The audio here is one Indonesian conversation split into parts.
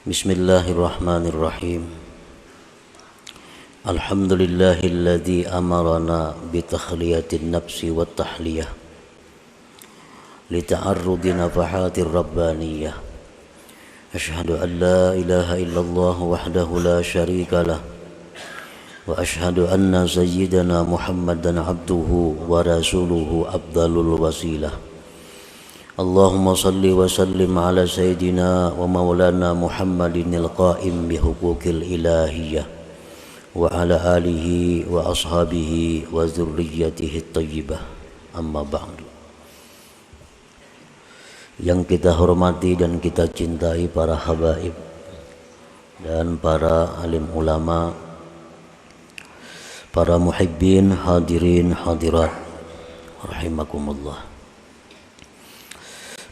Bismillahirrahmanirrahim. Alhamdulillahilladzi amarana bitakhliyatin nafsi wat tahliyah lita'arrudi nafahatir rabbaniyah. Asyhadu an la ilaha illallah wahdahu la syarika lah wa asyhadu anna sayyidana Muhammadan abduhu wa rasuluhu afdalul wasilah. Allahumma salli wa sallim ala sayyidina wa maulana Muhammadinil qa'im bihuquqil ilahiyah wa ala alihi wa ashabihi wa dzurriyyatihi thayyibah. Amma ba'du. Yang kita hormati dan kita cintai para habaib dan para alim ulama, para muhibbin, hadirin, hadirat rahimakumullah.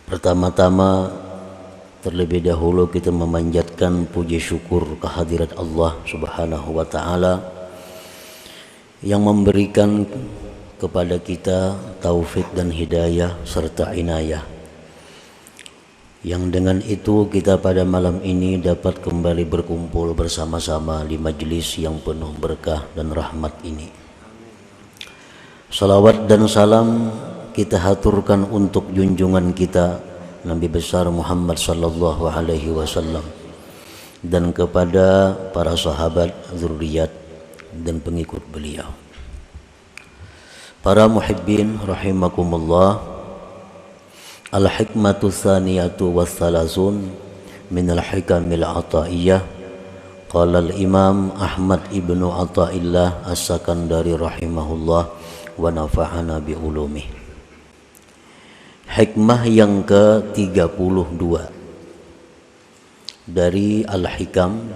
Pertama-tama terlebih dahulu kita memanjatkan puji syukur kehadirat Allah Subhanahu wa taala yang memberikan kepada kita taufik dan hidayah serta inayah. Yang dengan itu kita pada malam ini dapat kembali berkumpul bersama-sama di majelis yang penuh berkah dan rahmat ini. Salawat dan salam kita haturkan untuk junjungan kita Nabi besar Muhammad sallallahu alaihi wasallam dan kepada para sahabat, zuriat dan pengikut beliau. Para muhibbin rahimakumullah, al-hikmatu tsaniyatu wassalasun min al-hikamil ataiyah. Qala al-imam Ahmad ibnu Athaillah as-Sakandari rahimahullah wa nafa'ana bi ulumih. Hikmah yang ke-32 dari Al-Hikam,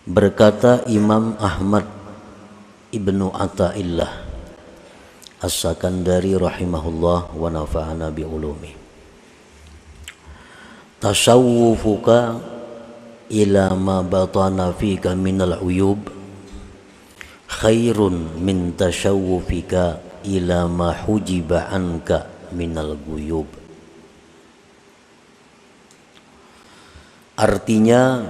berkata Imam Ahmad ibnu Athaillah as-Sakandari rahimahullah wa nafa'ana bi ulumi. Tasawwufuka ila ma batana fika minal uyub khairun min tasawwufika ila ma hujiba anka minal guyub. Artinya,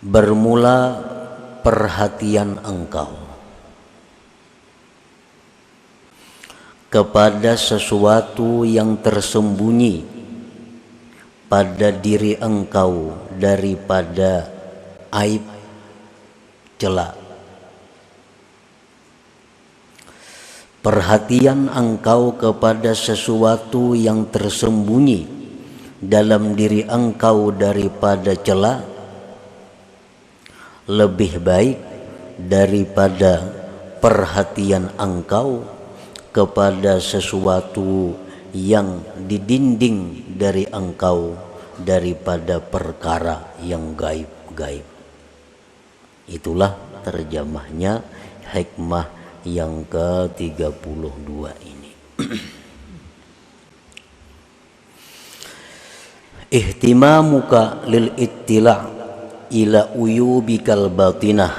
bermula perhatian engkau kepada sesuatu yang tersembunyi pada diri engkau daripada aib, celah. Perhatian engkau kepada sesuatu yang tersembunyi dalam diri engkau daripada celah lebih baik daripada perhatian engkau kepada sesuatu yang didinding dari engkau daripada perkara yang gaib-gaib. Itulah terjemahnya hikmah yang ke-32 ini. Ihtimamuka lil ittila' ila uyubikal batinah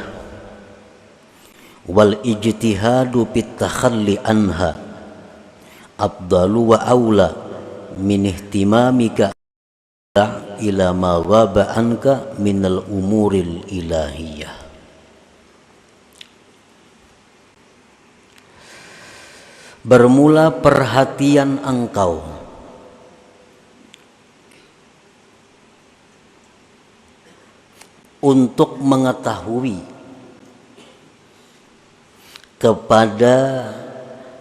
wal ijtihadu fit takhalli anha afdalu wa aula min ihtimamika ila ma ghaba anka minal umuril ilahiyah. Bermula perhatian engkau untuk mengetahui kepada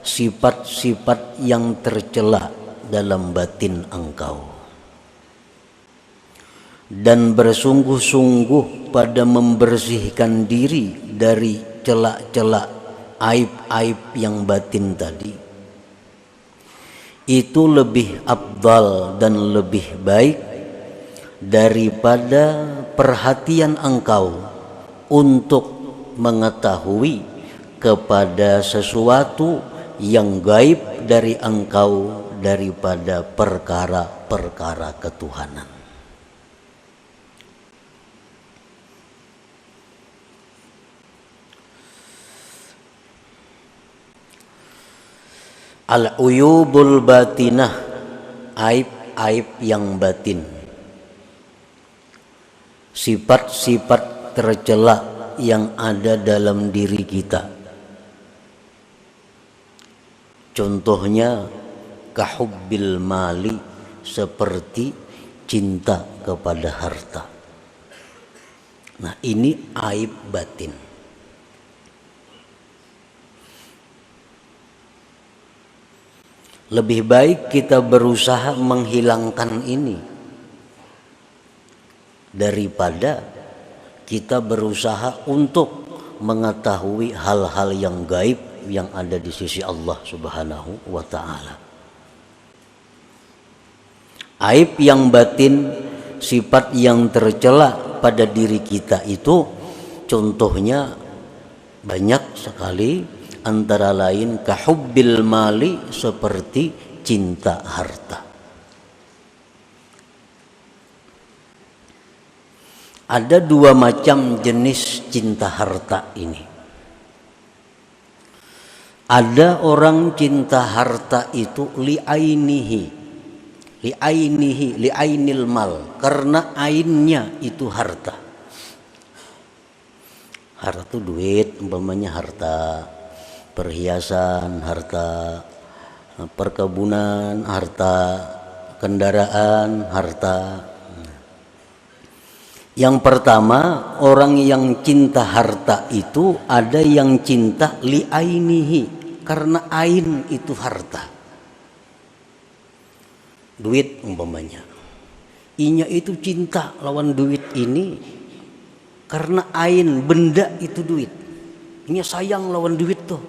sifat-sifat yang tercela dalam batin engkau dan bersungguh-sungguh pada membersihkan diri dari celak-celak aib-aib yang batin tadi. Itu lebih afdal dan lebih baik daripada perhatian engkau untuk mengetahui kepada sesuatu yang gaib dari engkau daripada perkara-perkara ketuhanan. Al-uyubul batinah, aib aib yang batin, sifat-sifat tercela yang ada dalam diri kita. Contohnya kahubbil mali, seperti cinta kepada harta. Nah, ini aib batin. Lebih baik kita berusaha menghilangkan ini daripada kita berusaha untuk mengetahui hal-hal yang gaib yang ada di sisi Allah Subhanahu wa ta'ala. Aib yang batin, sifat yang tercela pada diri kita itu contohnya banyak sekali, antara lain kahubbil mali, seperti cinta harta. Ada dua macam jenis cinta harta ini. Ada orang cinta harta itu li'ainil mal, karena ainnya itu harta. Harta itu duit, umpamanya harta, perhiasan harta, perkebunan harta, kendaraan harta. Yang pertama, orang yang cinta harta itu ada yang cinta li'ainihi, karena ain itu harta. Duit umpamanya, inya itu cinta lawan duit ini karena ain, benda itu duit. Inya sayang lawan duit tuh.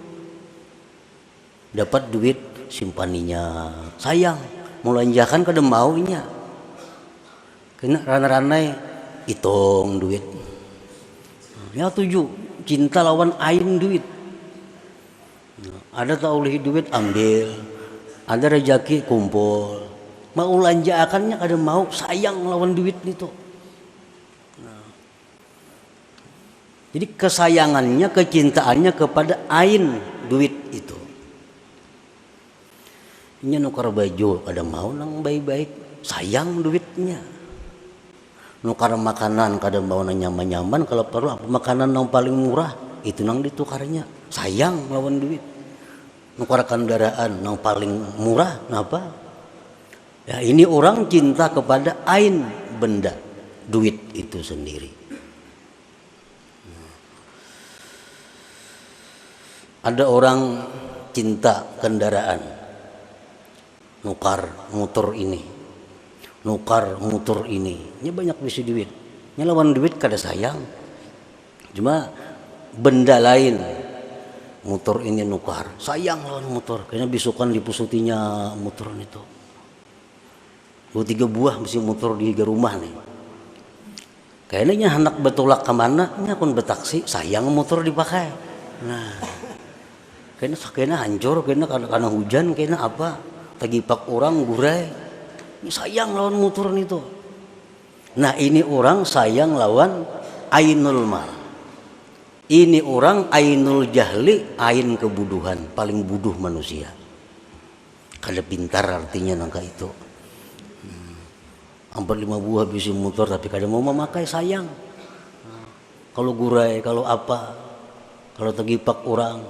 Dapat duit simpaninya, sayang, mulanjakan kada maunya. Kena ranai-ranai hitung duit. Ya tuju, cinta lawan ain duit. Ada tak oleh duit ambil, ada rezeki kumpul. Mau lanjakannya kada mau, sayang lawan duit itu. Jadi kesayangannya, kecintaannya kepada ain duit itu. Nya nukar baju kada mau nang baik-baik, sayang duitnya. Nukar makanan kada mau nang nyaman-nyaman, kalau perlu apa makanan yang paling murah itu nang ditukarnya, sayang lawan duit. Nukar kendaraan yang paling murah, kenapa? Ya, ini orang cinta kepada ain, benda, duit itu sendiri. Ada orang cinta kendaraan, nukar motor ini, nukar motor ini. Ini banyak bisi duit. Ini lawan duit kada sayang. Cuma benda lain, motor ini nukar, sayang lawan motor. Kayaknya bisukan dipusutinya motor itu. 2-3 buah mesti motor di rumah nih. Kayaknya anak betulak kemana, ini akun betaksi, sayang motor dipakai. Nah, kayaknya hancur, kayaknya karena hujan, kayaknya apa, tagipak orang gurai, ini sayang lawan motor itu. Nah, ini orang sayang lawan ainul mal. Ini orang ainul jahli, ain kebuduhan, paling buduh manusia. Kada pintar artinya nangka itu. Hampir 5 buah bisi motor tapi kada mau memakai, sayang. Kalau gurai, kalau apa, kalau tagipak orang.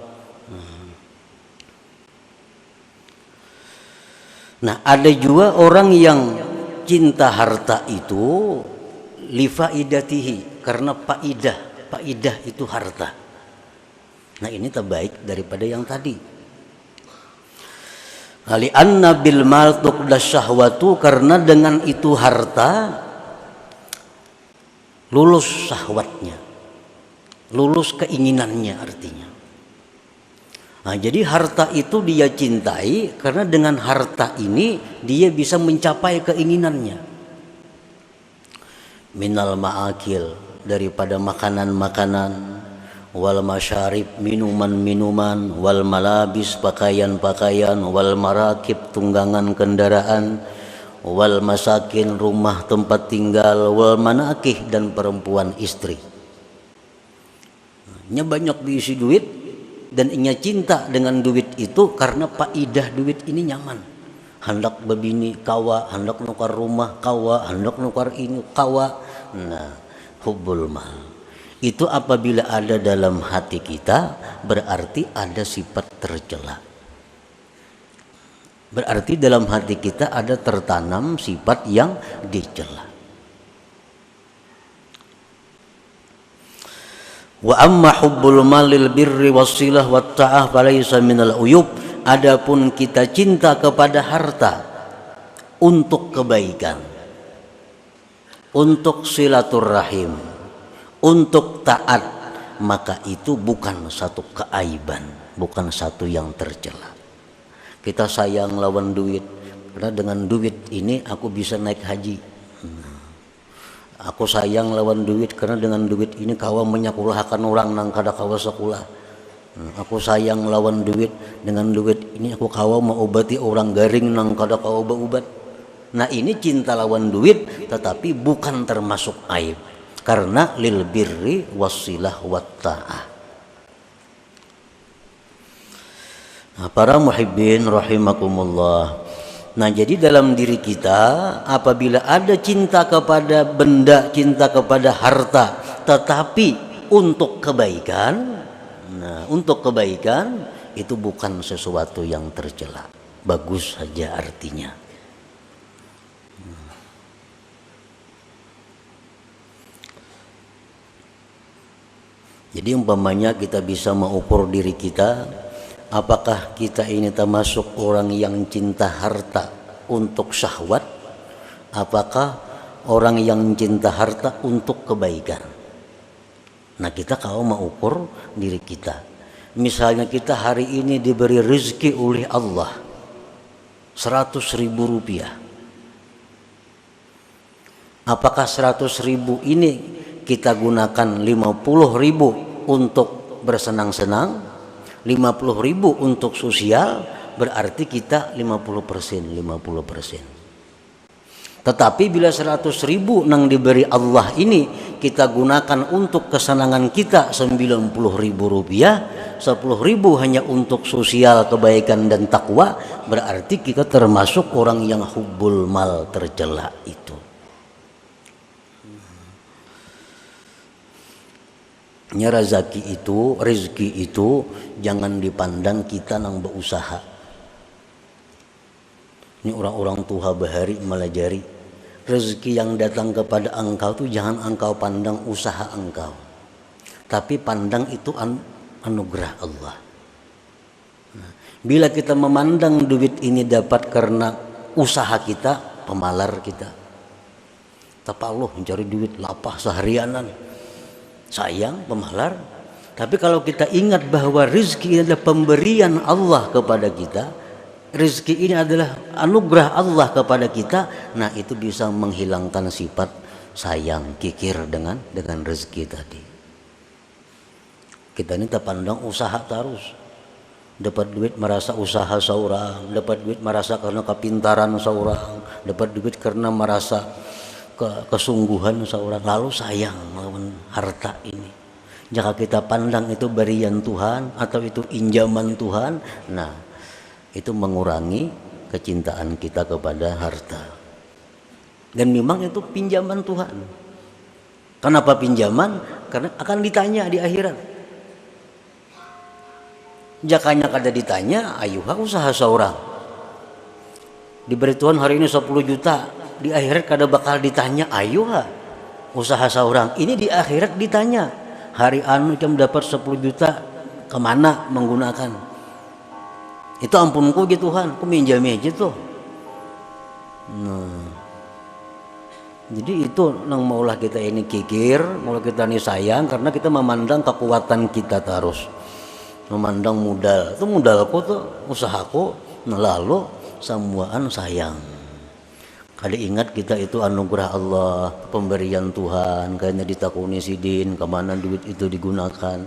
Nah, ada juga orang yang cinta harta itu lifaidatihi, karena faidah itu harta. Nah, ini terbaik daripada yang tadi. Ali anna bil mal tuqdas syahwatu, karena dengan itu harta lulus syahwatnya, lulus keinginannya artinya. Nah, jadi harta itu dia cintai karena dengan harta ini dia bisa mencapai keinginannya. Minal ma'akil, daripada makanan-makanan, wal masyarib, minuman-minuman, wal malabis, pakaian-pakaian, wal marakib, tunggangan kendaraan, wal masakin, rumah tempat tinggal, wal manakih, dan perempuan istri. Nya banyak diisi duit dan inya cinta dengan duit itu karena faidah duit ini nyaman. hendak bebini kawa, hendak nukar rumah kawa, hendak nukar ini kawa. Nah, hubbul mal itu apabila ada dalam hati kita berarti ada sifat tercela. Berarti dalam hati kita ada tertanam sifat yang dicela. Wa amma hubbul malil birri wassilah wat ta'ah falaysa minal uyub. Adapun kita cinta kepada harta untuk kebaikan, untuk silaturahim, untuk taat, maka itu bukan satu keaiban, bukan satu yang tercela. Kita sayang lawan duit, karena dengan duit ini aku bisa naik haji. Aku sayang lawan duit karena dengan duit ini kawa menyakulahkan orang nang kada kawa sekolah. Aku sayang lawan duit, dengan duit ini aku kawa mau obati orang garing nang kada kawa obat. Nah ini cinta lawan duit tetapi bukan termasuk aib karena lil birri wassilah wat ta'ah. Nah, para muhibbin rahimakumullah. Nah jadi dalam diri kita apabila ada cinta kepada benda, cinta kepada harta tetapi untuk kebaikan, nah untuk kebaikan itu bukan sesuatu yang tercela, bagus saja artinya. Jadi umpamanya kita bisa mengukur diri kita, apakah kita ini termasuk orang yang cinta harta untuk syahwat? Apakah orang yang cinta harta untuk kebaikan? Nah kita kalau mengukur diri kita, misalnya kita hari ini diberi rezeki oleh Allah 100.000 rupiah. Apakah 100.000 ini kita gunakan 50.000 untuk bersenang-senang, 50.000 untuk sosial, berarti kita 50%. Tetapi bila 100.000 yang diberi Allah ini kita gunakan untuk kesenangan kita 90.000 rupiah, 10.000 hanya untuk sosial, kebaikan dan takwa, berarti kita termasuk orang yang hubbul mal tercela itu. Rezeki itu jangan dipandang kita nang berusaha. Ini orang-orang tua bahari melajari rezeki yang datang kepada engkau tuh jangan engkau pandang usaha engkau, tapi pandang itu anugerah Allah. Nah, bila kita memandang duit ini dapat karena usaha kita, pemalar kita. Tapi Allah mencari duit lapah seharianan. Sayang, pemalar. Tapi kalau kita ingat bahwa rezeki ini adalah pemberian Allah kepada kita, rezeki ini adalah anugerah Allah kepada kita, nah itu bisa menghilangkan sifat sayang, kikir dengan rezeki tadi. Kita ini terpandang usaha terus, dapat duit merasa usaha seorang, dapat duit merasa karena kepintaran seorang, dapat duit karena merasa kesungguhan seorang, lalu sayang melawan harta ini. Jika kita pandang itu berian Tuhan atau itu injaman Tuhan, nah itu mengurangi kecintaan kita kepada harta. Dan memang itu pinjaman Tuhan. Kenapa pinjaman? Karena akan ditanya di akhirat. Jakanya kada ditanya, ayuha usaha seorang. Diberi Tuhan hari ini 10 juta. Di akhirat kada bakal ditanya, ayo usaha seorang. Ini di akhirat ditanya, hari anu jam dapat 10 juta kemana menggunakan? Itu ampunku gitu Tuhan, aku minjam aja tuh. Nah, jadi itu nang maulah kita ini kikir, maulah kita ini sayang karena kita memandang kekuatan kita terus, memandang modal. Itu modalku tuh, usahaku, nah lalu semuaan sayang. Kada ingat kita itu anugerah Allah, pemberian Tuhan, kayaknya ditakuni sidin, kemana duit itu digunakan.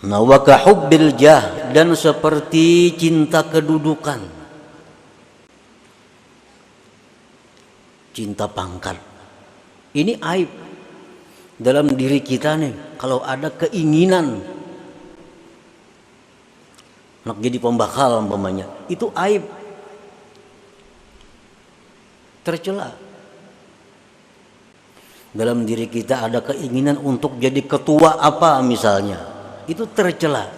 Nah, wa kahubbil jah, dan seperti cinta kedudukan, cinta pangkat. Ini aib dalam diri kita nih. Kalau ada keinginan nak jadi pembakal umpamanya, itu aib, tercela. Dalam diri kita ada keinginan untuk jadi ketua apa misalnya, itu tercela,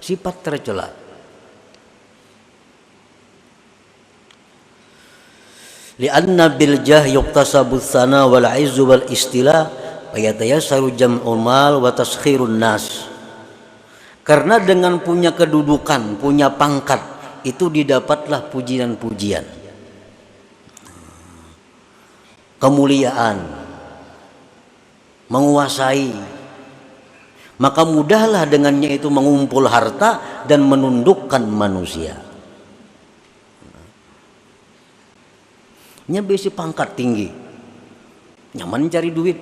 sifat tercela. Li'anna bil jah yuktasabu tsana wal izzu wal istila fayatayassaru jam'ul mal wa taskhirun nas. Karena dengan punya kedudukan, punya pangkat, itu didapatlah pujian-pujian, kemuliaan, menguasai. Maka mudahlah dengannya itu mengumpul harta dan menundukkan manusia. Nya besi pangkat tinggi, nyaman cari duit,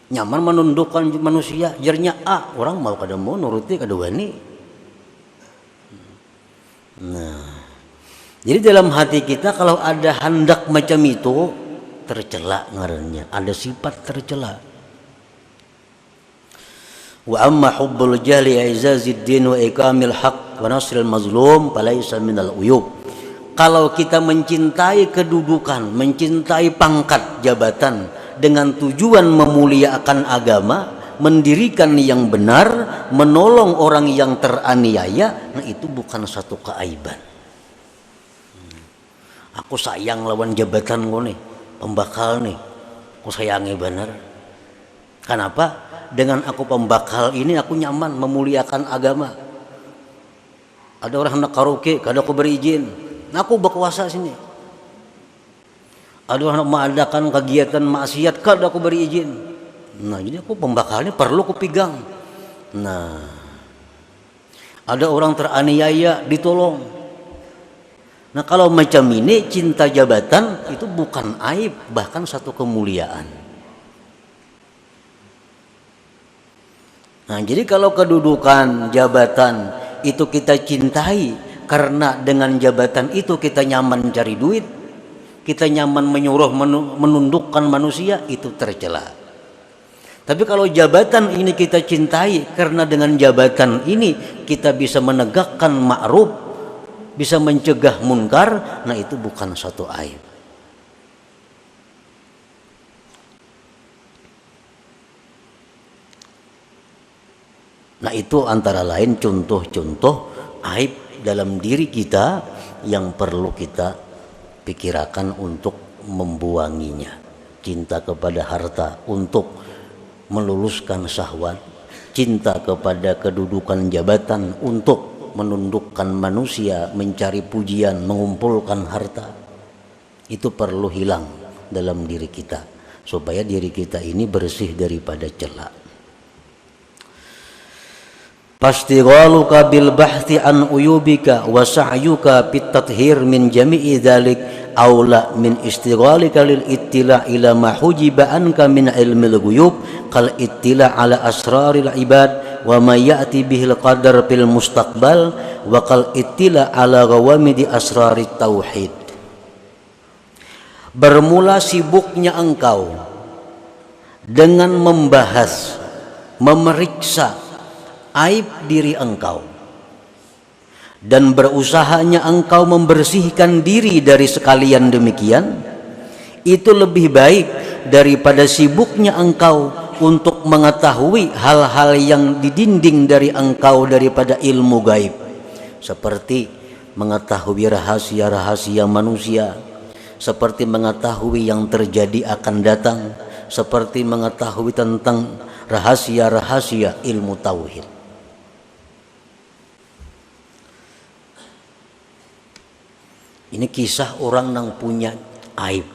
nyaman menundukkan manusia. Jernya orang mau kada mau nuruti kada wani. Nah, jadi dalam hati kita kalau ada hendak macam itu, tercela ngarannya, ada sifat tercela. Wa amma hubbul jahli i'zazid din wa iqamil haq wa nasril mazlum falaysa minal uyub. Kalau kita mencintai kedudukan, mencintai pangkat jabatan dengan tujuan memuliakan agama, mendirikan yang benar, menolong orang yang teraniaya, nah itu bukan satu keaiban. Aku sayang lawan jabatan gue nih, pembakal nih, aku sayangi benar. Kenapa? Dengan aku pembakal ini aku nyaman memuliakan agama. Ada orang hendak karaoke, kada aku beri izin, nah aku berkuasa sini. Ada orang mengadakan kegiatan maksiat, kada aku beri izin. Nah jadi aku pembakalnya perlu aku pegang. Nah ada orang teraniaya, ditolong. Nah kalau macam ini cinta jabatan itu bukan aib, bahkan satu kemuliaan. Nah jadi kalau kedudukan jabatan itu kita cintai karena dengan jabatan itu kita nyaman cari duit, kita nyaman menyuruh menundukkan manusia, itu tercela. Tapi kalau jabatan ini kita cintai karena dengan jabatan ini kita bisa menegakkan ma'ruf, bisa mencegah munkar, nah itu bukan satu aib. Nah itu antara lain contoh-contoh aib dalam diri kita yang perlu kita pikirkan untuk membuanginya. Cinta kepada harta untuk meluluskan syahwat, cinta kepada kedudukan jabatan untuk menundukkan manusia, mencari pujian, mengumpulkan harta, itu perlu hilang dalam diri kita supaya diri kita ini bersih daripada cela. Fastighaluka bil bahthi an uyubika wa sa'yuka fit tathhir min jami'i dzalik aula min istighalika lil ittila' ila ma hujiba anka min ilmil ghuyub kal ittila' ala asraril ibad wa ma ya'ti bihil qadar fil mustaqbal wa kal ittila' ala ghawamidi asrarit tauhid. Bermula sibuknya engkau dengan membahas, memeriksa aib diri engkau dan berusahanya engkau membersihkan diri dari sekalian demikian, itu lebih baik daripada sibuknya engkau untuk mengetahui hal-hal yang didinding dari engkau daripada ilmu gaib, seperti mengetahui rahasia-rahasia manusia, seperti mengetahui yang terjadi akan datang, seperti mengetahui tentang rahasia-rahasia ilmu tauhid. Ini kisah orang yang punya aib.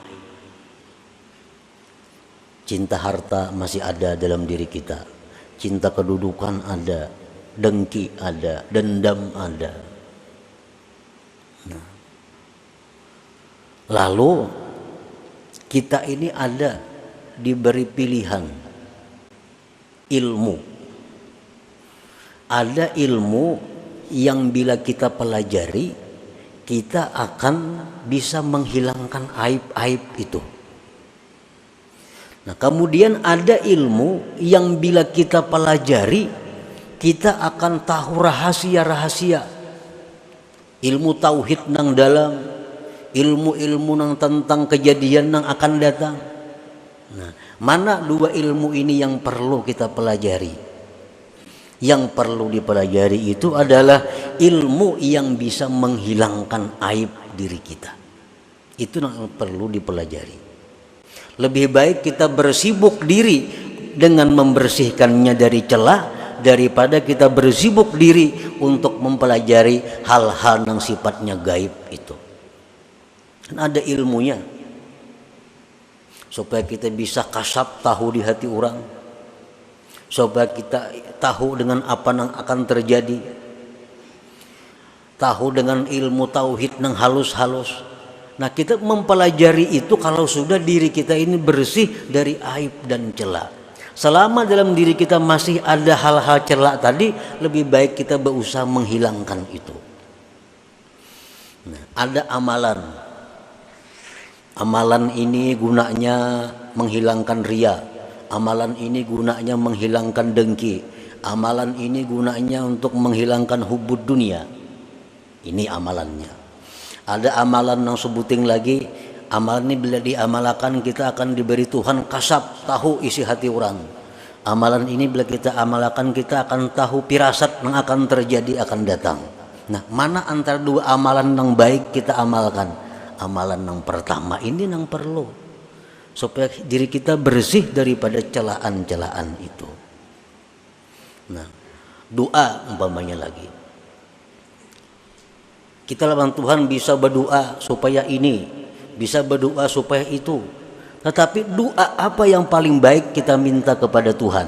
Cinta harta masih ada dalam diri kita, cinta kedudukan ada, dengki ada, dendam ada. Nah. Lalu kita ini ada diberi pilihan ilmu. Ada ilmu yang bila kita pelajari, kita akan bisa menghilangkan aib-aib itu. Nah, kemudian ada ilmu yang bila kita pelajari, kita akan tahu rahasia-rahasia ilmu tauhid nang dalam, ilmu-ilmu nang tentang kejadian nang akan datang. Nah, mana dua ilmu ini yang perlu kita pelajari? Yang perlu dipelajari itu adalah ilmu yang bisa menghilangkan aib diri kita. Itu yang perlu dipelajari. Lebih baik kita bersibuk diri dengan membersihkannya dari celah daripada kita bersibuk diri untuk mempelajari hal-hal yang sifatnya gaib itu. Kan ada ilmunya supaya kita bisa kasab tahu di hati orang, supaya kita tahu dengan apa yang akan terjadi, tahu dengan ilmu tauhid yang halus-halus. Nah, kita mempelajari itu kalau sudah diri kita ini bersih dari aib dan celah. Selama dalam diri kita masih ada hal-hal celah tadi, lebih baik kita berusaha menghilangkan itu. Nah, ada amalan. Amalan ini gunanya menghilangkan ria. Amalan ini gunanya menghilangkan dengki. Amalan ini gunanya untuk menghilangkan hubud dunia. Ini amalannya. Ada amalan yang sebuting lagi. Amalan ini bila diamalkan kita akan diberi Tuhan kasab tahu isi hati orang. Amalan ini bila kita amalkan kita akan tahu firasat yang akan terjadi akan datang. Nah, mana antara dua amalan yang baik kita amalkan? Amalan yang pertama ini yang perlu supaya diri kita bersih daripada celaan-celaan itu. Nah, doa umpamanya lagi. Kita lawan Tuhan bisa berdoa supaya ini, bisa berdoa supaya itu. Tetapi doa apa yang paling baik kita minta kepada Tuhan?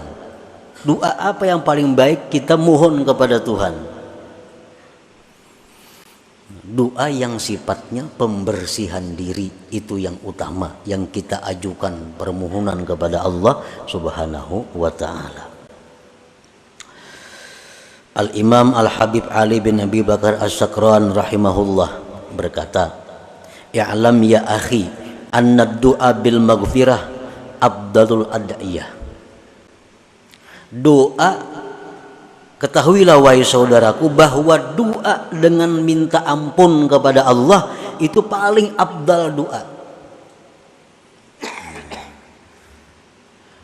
Doa apa yang paling baik kita mohon kepada Tuhan? Doa yang sifatnya pembersihan diri itu yang utama yang kita ajukan permohonan kepada Allah Subhanahu wa taala. Al-Imam Al-Habib Ali bin Abi Bakar As-Sakran rahimahullah berkata, "I'lam ya akhi anna ad-du'a bil maghfirah afdalul ad'iyah." Doa, ketahuilah wahai saudaraku bahwa doa dengan minta ampun kepada Allah itu paling afdal doa.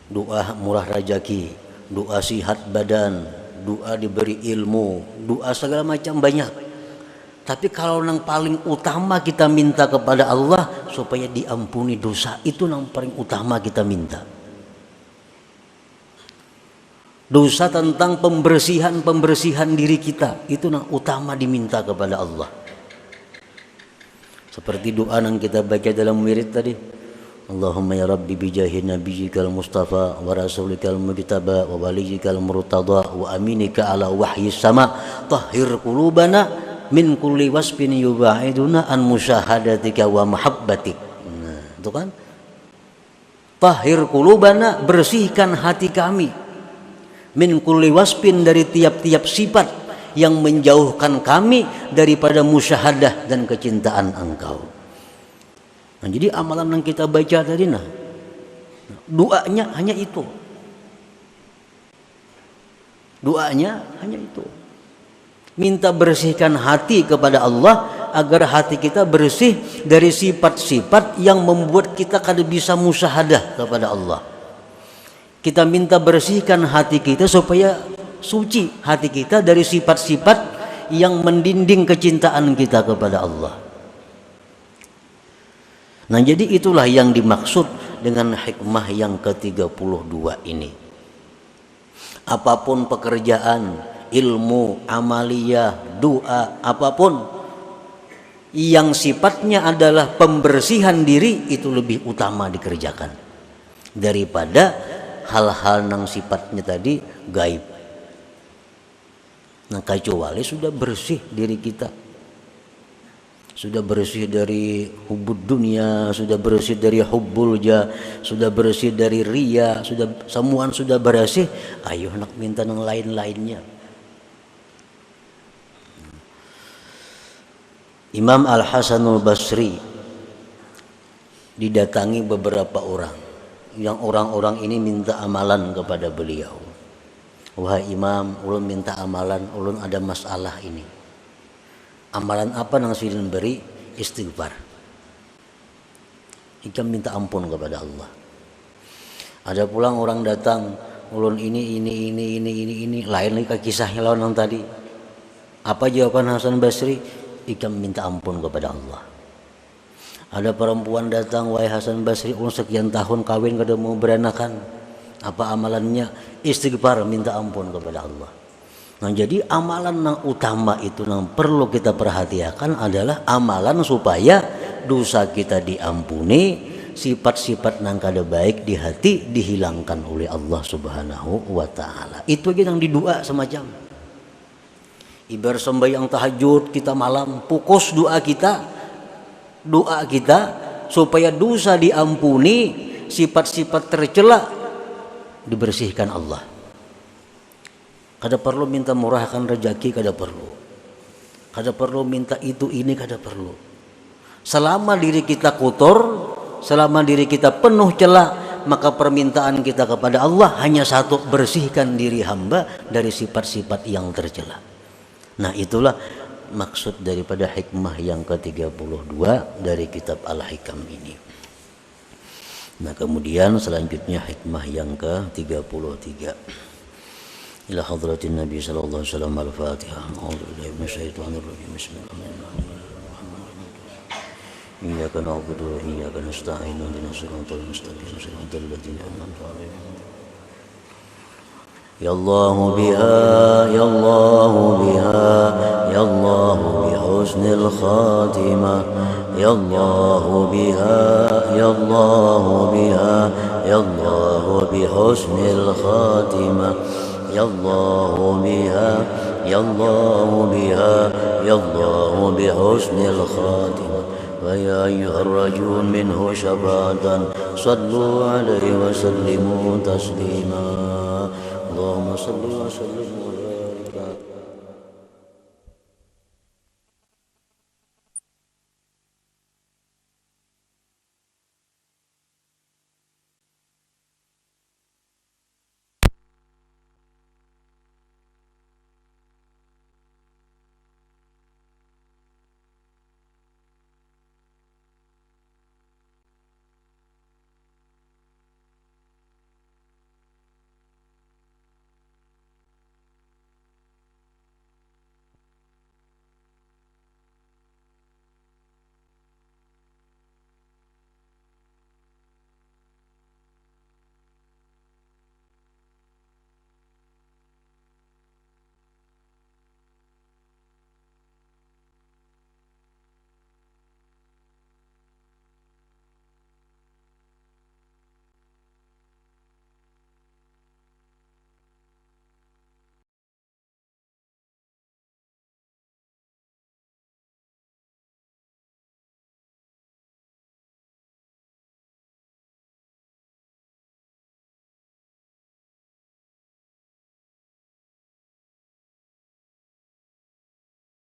Doa murah rezeki, doa sihat badan, doa diberi ilmu, doa segala macam banyak. Tapi kalau yang paling utama kita minta kepada Allah supaya diampuni dosa, itu yang paling utama kita minta. Dosa tentang pembersihan diri kita itu yang utama diminta kepada Allah. Seperti doa yang kita baca dalam wirid tadi, Allahumma ya Rabbi bijahi nabiyyikal mustafa wa rasulikal mujtaba wa waliyikal murtada wa aminika ala wahyi sama tahhir qulubana min kulli wasfin yubaiduna an musyahadatika wa mahabbatik. Nah, itu kan tahhir qulubana, bersihkan hati kami, min kulli wasfin, dari tiap-tiap sifat yang menjauhkan kami daripada musyahadah dan kecintaan Engkau. Nah, jadi amalan yang kita baca tadi, nah, doanya hanya itu. Doanya hanya itu. Minta bersihkan hati kepada Allah agar hati kita bersih dari sifat-sifat yang membuat kita kada bisa musyahadah kepada Allah. Kita minta bersihkan hati kita supaya suci hati kita dari sifat-sifat yang mendinding kecintaan kita kepada Allah. Nah, jadi itulah yang dimaksud dengan hikmah yang ke-32 ini. Apapun pekerjaan, ilmu, amaliyah, doa, apapun yang sifatnya adalah pembersihan diri itu lebih utama dikerjakan daripada hal-hal yang sifatnya tadi gaib. Nah, kecuali sudah bersih diri kita, sudah bersih dari hubud dunia, sudah bersih dari hubbul jah, sudah bersih dari ria, sudah semuaan sudah bersih, ayo nak minta yang lain-lainnya. Imam Al-Hasanul Basri didatangi beberapa orang, yang orang-orang ini minta amalan kepada beliau. wahai imam, ulun minta amalan, ulun ada masalah ini. Amalan apa nang silin beri? Istighfar. Ikam minta ampun kepada Allah. Ada pulang orang datang, ulun ini, lain lagi kisahnya lawan yang tadi. Apa jawaban Hasan Basri? Ikam minta ampun kepada Allah. Ada perempuan datang, wahai Hasan Basri, ulun sekian tahun kawin kada mau beranakan. Apa amalannya? Istighfar, minta ampun kepada Allah. Nah, jadi amalan yang utama itu yang perlu kita perhatikan adalah amalan supaya dosa kita diampuni, sifat-sifat yang kada baik di hati dihilangkan oleh Allah Subhanahu wa taala. Itu aja yang didua semacam. Ibarat sembahyang tahajud kita malam, fokus doa kita supaya dosa diampuni, sifat-sifat tercela dibersihkan Allah. Kada perlu minta murahkan rezeki, kada perlu minta itu ini, kada perlu. Selama diri kita kotor, selama diri kita penuh celah, maka permintaan kita kepada Allah hanya satu, bersihkan diri hamba dari sifat-sifat yang tercela. Nah, itulah maksud daripada hikmah yang ke-32 dari kitab Al-Hikam ini. Nah, kemudian selanjutnya hikmah yang ke-33. Ila hadratin Nabi sallallahu alaihi wasallam. Al-Fatihah. A'udzubillahi minasyaitonir rajim. Bismillahirrahmanirrahim. Iyyaka na'budu wa iyyaka nasta'in. Ihdinas siratal mustaqim. Siratal ladzina an'amta 'alaihim. Ya Allah biha, ya Allah biha, ya Allah bi husnil khatimah. Ya Allah biha, ya Allah biha, ya Allah bi husnil khatimah. Ya Allah biha, ya Allah biha, ya Allah bi husnil khatimah. Wa ya ayyuhar rajul minhu syafa'atan sallu alaihi wa sallimu taslima. Allahumma salli